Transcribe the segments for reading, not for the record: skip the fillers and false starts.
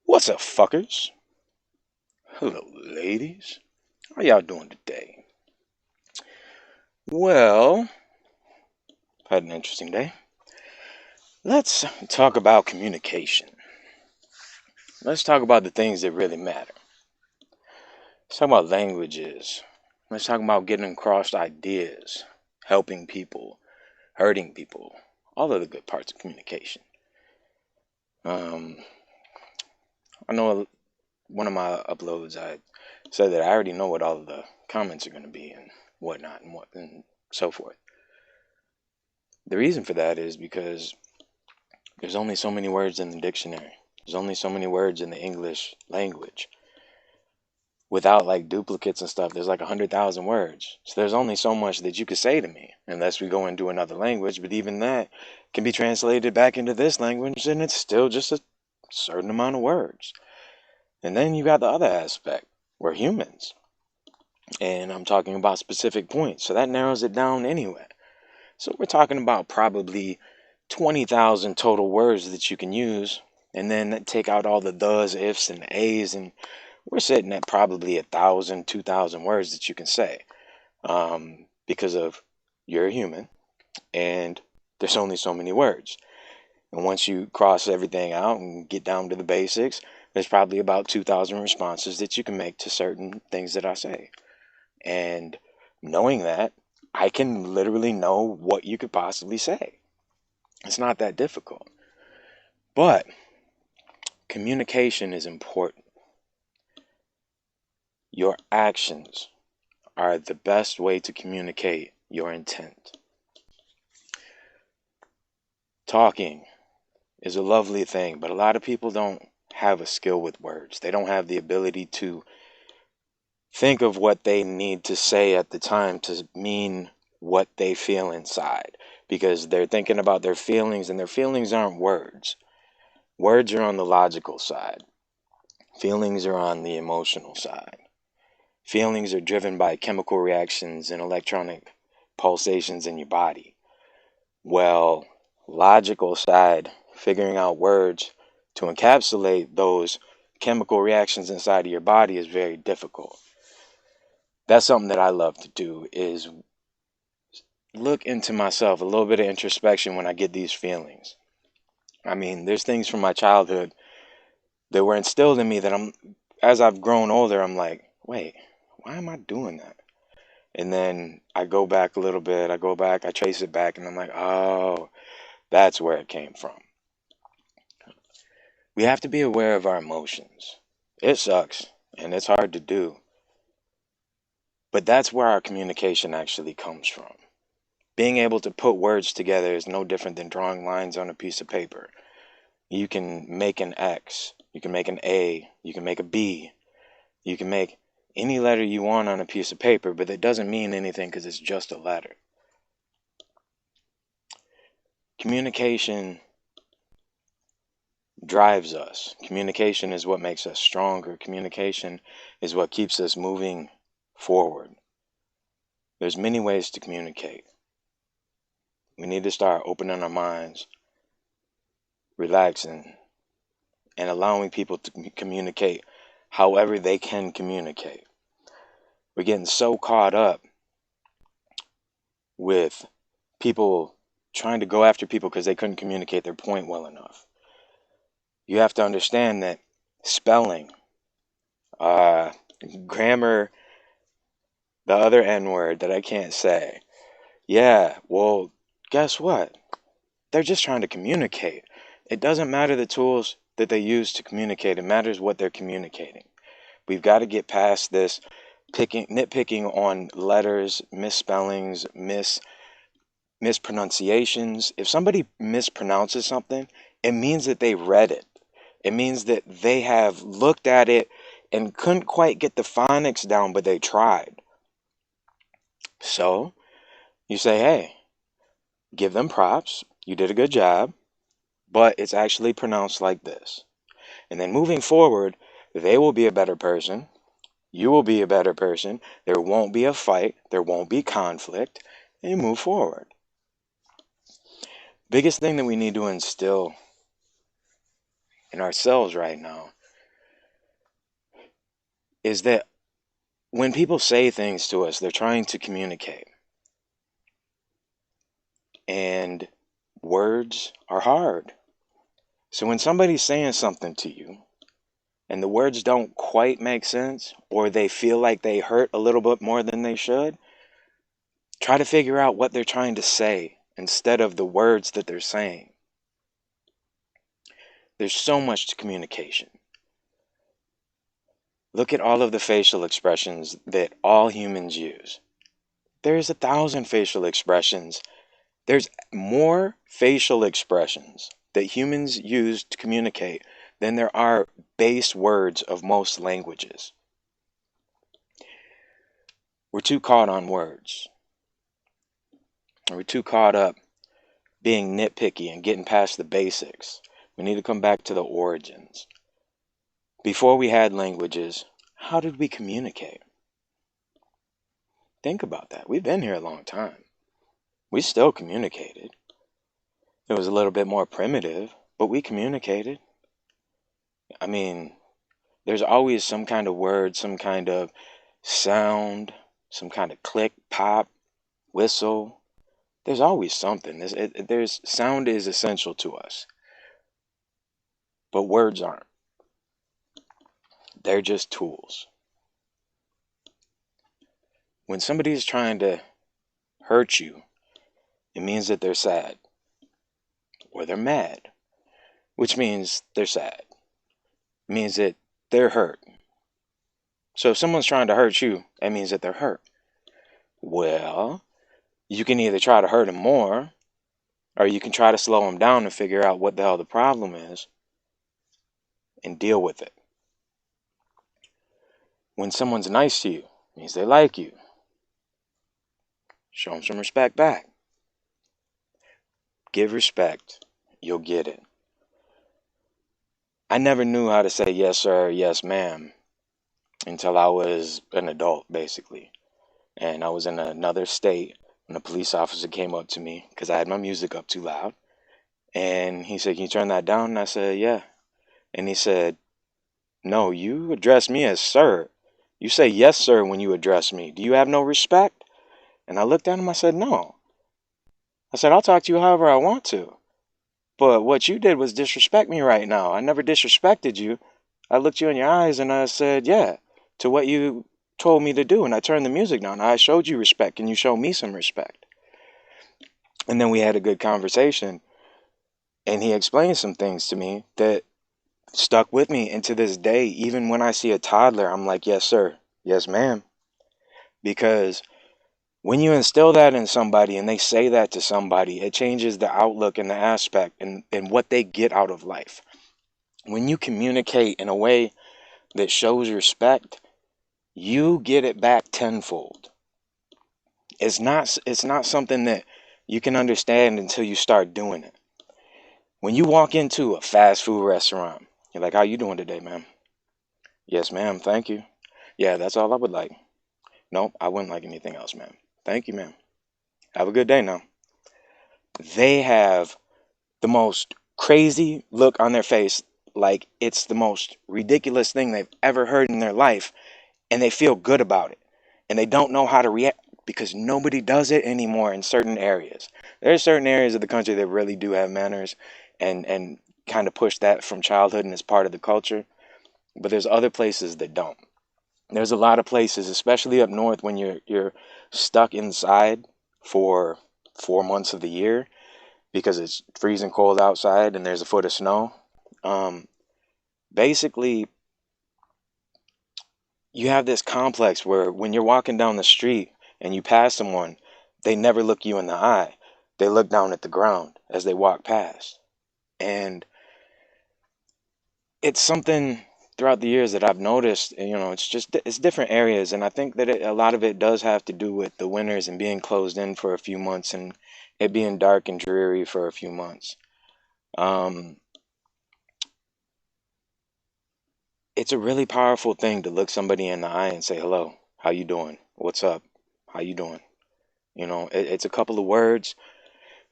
What's up, fuckers? Hello, ladies. How y'all doing today? Well, had an interesting day. Let's talk about communication. Let's talk about the things that really matter. Let's talk about languages. Let's talk about getting across ideas, helping people, hurting people, all of the good parts of communication. I know one of my uploads I said that I already know what all of the comments are going to be and whatnot and so forth. The reason for that is because there's only so many words in the dictionary. There's only so many words in the English language. Without like duplicates and stuff, there's like 100,000 words. So there's only so much that you could say to me unless we go into another language. But even that can be translated back into this language and it's still just a certain amount of words. And then you got the other aspect. We're humans. And I'm talking about specific points. So that narrows it down anyway. So we're talking about probably 20,000 total words that you can use, and then take out all the does, ifs, and a's, and we're sitting at probably 1,000, 2,000 words that you can say, because of you're a human, and there's only so many words. And once you cross everything out and get down to the basics, there's probably about 2,000 responses that you can make to certain things that I say. And knowing that, I can literally know what you could possibly say. It's not that difficult. But communication is important. Your actions are the best way to communicate your intent. Talking is a lovely thing, but a lot of people don't have a skill with words. They don't have the ability to think of what they need to say at the time to mean what they feel inside, because they're thinking about their feelings, and their feelings aren't words. Words are on the logical side. Feelings are on the emotional side. Feelings are driven by chemical reactions and electronic pulsations in your body. Well, logical side, figuring out words to encapsulate those chemical reactions inside of your body is very difficult. That's something that I love to do, is look into myself, a little bit of introspection when I get these feelings. I mean, there's things from my childhood that were instilled in me that as I've grown older, I'm like, wait, why am I doing that? And then I go back a little bit, I trace it back, and I'm like, oh, that's where it came from. We have to be aware of our emotions. It sucks, and it's hard to do. But that's where our communication actually comes from. Being able to put words together is no different than drawing lines on a piece of paper. You can make an X, you can make an A, you can make a B, you can make any letter you want on a piece of paper, but it doesn't mean anything because it's just a letter. Communication drives us. Communication is what makes us stronger. Communication is what keeps us moving forward. There's many ways to communicate. We need to start opening our minds, relaxing, and allowing people to communicate however they can communicate. We're getting so caught up with people trying to go after people because they couldn't communicate their point well enough. You have to understand that spelling, grammar, the other N word that I can't say. Yeah, well, guess what? They're just trying to communicate. It doesn't matter the tools that they use to communicate. It matters what they're communicating. We've got to get past this nitpicking on letters, misspellings, mispronunciations. If somebody mispronounces something, it means that they read it. It means that they have looked at it and couldn't quite get the phonics down, but they tried. So you say, hey, give them props. You did a good job, but it's actually pronounced like this. And then moving forward, they will be a better person. You will be a better person. There won't be a fight. There won't be conflict. And you move forward. Biggest thing that we need to instill in ourselves right now is that when people say things to us, they're trying to communicate. And words are hard. So when somebody's saying something to you and the words don't quite make sense, or they feel like they hurt a little bit more than they should, try to figure out what they're trying to say instead of the words that they're saying. There's so much to communication. Look at all of the facial expressions that all humans use. There's 1,000 facial expressions. There's more facial expressions that humans use to communicate than there are base words of most languages. We're too caught on words. We're too caught up being nitpicky and getting past the basics. We need to come back to the origins. Before we had languages, how did we communicate? Think about that. We've been here a long time. We still communicated. It was a little bit more primitive, but we communicated. I mean, there's always some kind of word, some kind of sound, some kind of click, pop, whistle. There's always something. There's sound is essential to us, but words aren't. They're just tools. When somebody is trying to hurt you, it means that they're sad or they're mad, which means they're sad. It means that they're hurt. So if someone's trying to hurt you, that means that they're hurt. Well, you can either try to hurt them more, or you can try to slow them down and figure out what the hell the problem is and deal with it. When someone's nice to you, it means they like you. Show them some respect back. Give respect. You'll get it. I never knew how to say yes, sir, yes, ma'am, until I was an adult, basically. And I was in another state when a police officer came up to me because I had my music up too loud. And he said, can you turn that down? And I said, yeah. And he said, no, you address me as sir. You say yes, sir, when you address me. Do you have no respect? And I looked at him, I said, no. I said, I'll talk to you however I want to. But what you did was disrespect me right now. I never disrespected you. I looked you in your eyes and I said, yeah, to what you told me to do. And I turned the music down. I showed you respect. Can you show me some respect? And then we had a good conversation. And he explained some things to me that stuck with me. And to this day, even when I see a toddler, I'm like, yes, sir. Yes, ma'am. Because when you instill that in somebody and they say that to somebody, it changes the outlook and the aspect and what they get out of life. When you communicate in a way that shows respect, you get it back tenfold. It's not something that you can understand until you start doing it. When you walk into a fast food restaurant, you're like, how you doing today, ma'am? Yes, ma'am, thank you. Yeah, that's all I would like. Nope, I wouldn't like anything else, ma'am. Thank you, ma'am. Have a good day now. They have the most crazy look on their face, like it's the most ridiculous thing they've ever heard in their life, and they feel good about it. And they don't know how to react because nobody does it anymore in certain areas. There are certain areas of the country that really do have manners and kind of push that from childhood and as part of the culture, but there's other places that don't. There's a lot of places, especially up north, when you're stuck inside for 4 months of the year, because it's freezing cold outside and there's a foot of snow. Um, Basically, you have this complex where when you're walking down the street and you pass someone, they never look you in the eye. They look down at the ground as they walk past. And it's something throughout the years that I've noticed, it's different areas. And I think that a lot of it does have to do with the winters and being closed in for a few months and it being dark and dreary for a few months. Um, it's a really powerful thing to look somebody in the eye and say, hello, how you doing? What's up? How you doing? It's a couple of words.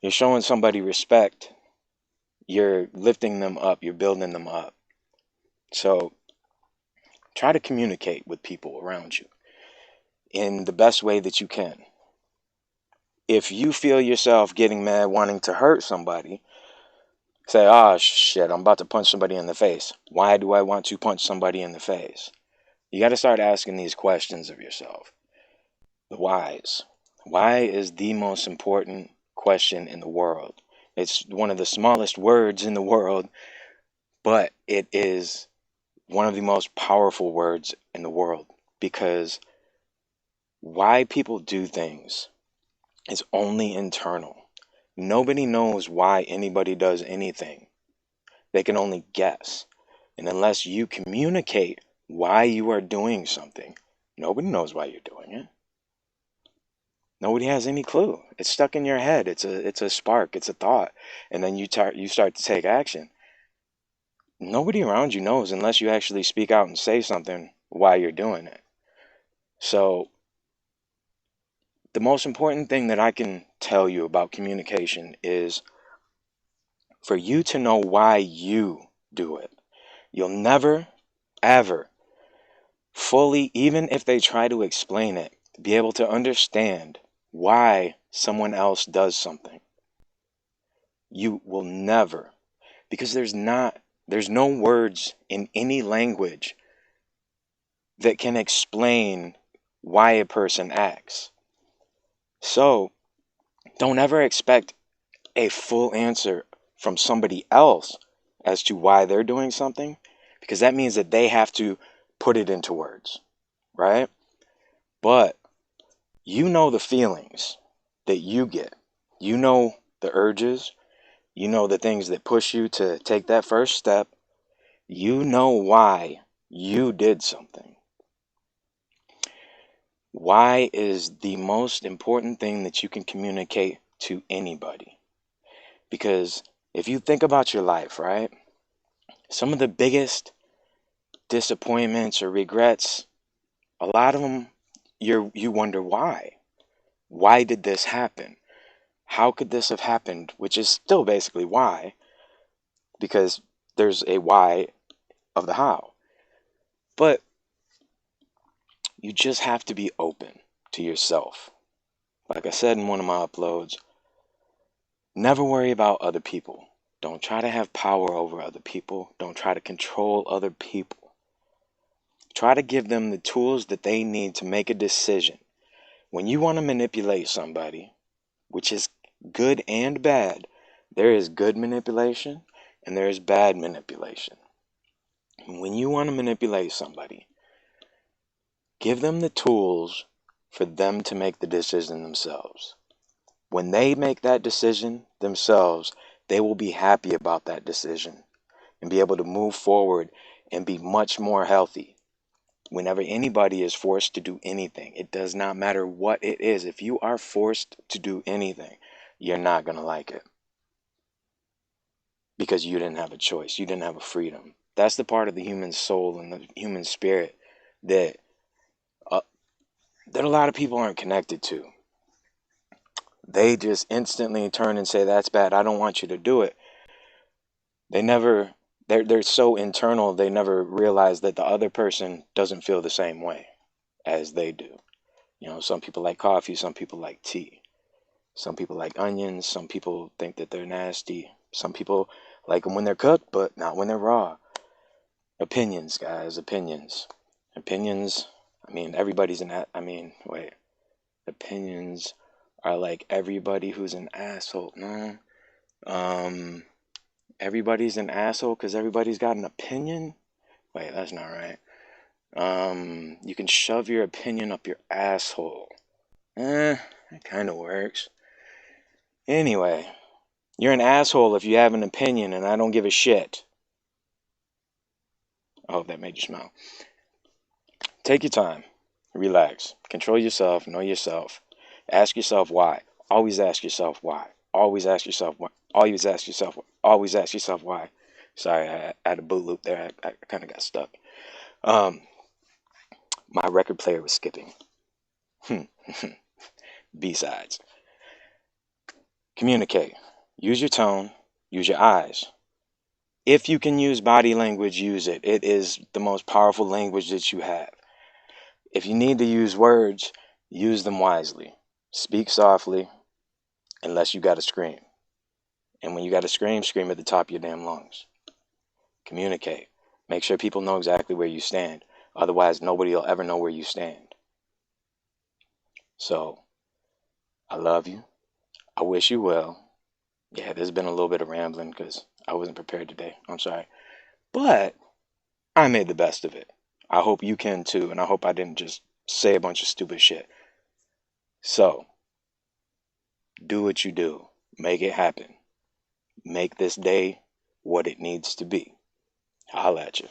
You're showing somebody respect. You're lifting them up. You're building them up. So try to communicate with people around you in the best way that you can. If you feel yourself getting mad, wanting to hurt somebody, say, oh, shit, I'm about to punch somebody in the face. Why do I want to punch somebody in the face? You got to start asking these questions of yourself. The whys. Why is the most important question in the world? It's one of the smallest words in the world, but it is one of the most powerful words in the world, because why people do things is only internal. Nobody knows why anybody does anything. They can only guess. And unless you communicate why you are doing something, nobody knows why you're doing it. Nobody has any clue. It's stuck in your head. It's a spark. It's a thought. And then you start to take action. Nobody around you knows unless you actually speak out and say something why you're doing it. So the most important thing that I can tell you about communication is for you to know why you do it. You'll never, ever fully, even if they try to explain it, be able to understand why someone else does something. You will never, because there's no words in any language that can explain why a person acts. So don't ever expect a full answer from somebody else as to why they're doing something, because that means that they have to put it into words, right? But you know the feelings that you get. You know the urges. You know the things that push you to take that first step. You know why you did something. Why is the most important thing that you can communicate to anybody. Because if you think about your life, right? Some of the biggest disappointments or regrets, a lot of them, you wonder why. Why did this happen? How could this have happened? Which is still basically why, because there's a why of the how. But you just have to be open to yourself. Like I said in one of my uploads, never worry about other people. Don't try to have power over other people. Don't try to control other people. Try to give them the tools that they need to make a decision. When you want to manipulate somebody, which is good and bad, there is good manipulation and there is bad manipulation. When you want to manipulate somebody, give them the tools for them to make the decision themselves. When they make that decision themselves, they will be happy about that decision and be able to move forward and be much more healthy. Whenever anybody is forced to do anything, it does not matter what it is. If you are forced to do anything, you're not going to like it because you didn't have a choice. You didn't have a freedom. That's the part of the human soul and the human spirit that uh, that a lot of people aren't connected to. They just instantly turn and say, that's bad. I don't want you to do it. They never, they're so internal, they never realize that the other person doesn't feel the same way as they do. Some people like coffee, some people like tea. Some people like onions, some people think that they're nasty. Some people like them when they're cooked, but not when they're raw. Opinions, guys, opinions. Opinions, everybody's opinions are like everybody who's an asshole. No, Um, Everybody's an asshole because everybody's got an opinion. Wait, that's not right. You can shove your opinion up your asshole. It kind of works. Anyway, you're an asshole if you have an opinion and I don't give a shit. I hope that made you smile. Take your time. Relax. Control yourself. Know yourself. Ask yourself why. Always ask yourself why. Always ask yourself why. Always ask yourself why. Always ask yourself why. Sorry, I had a boot loop there. I kind of got stuck. Um, my record player was skipping. BSydz. Communicate. Use your tone. Use your eyes. If you can use body language, use it. It is the most powerful language that you have. If you need to use words, use them wisely. Speak softly, unless you got to scream. And when you got to scream, scream at the top of your damn lungs. Communicate. Make sure people know exactly where you stand. Otherwise, nobody will ever know where you stand. So, I love you. I wish you well. Yeah, there's been a little bit of rambling because I wasn't prepared today. I'm sorry. But I made the best of it. I hope you can too. And I hope I didn't just say a bunch of stupid shit. So, do what you do. Make it happen. Make this day what it needs to be. Holla at you.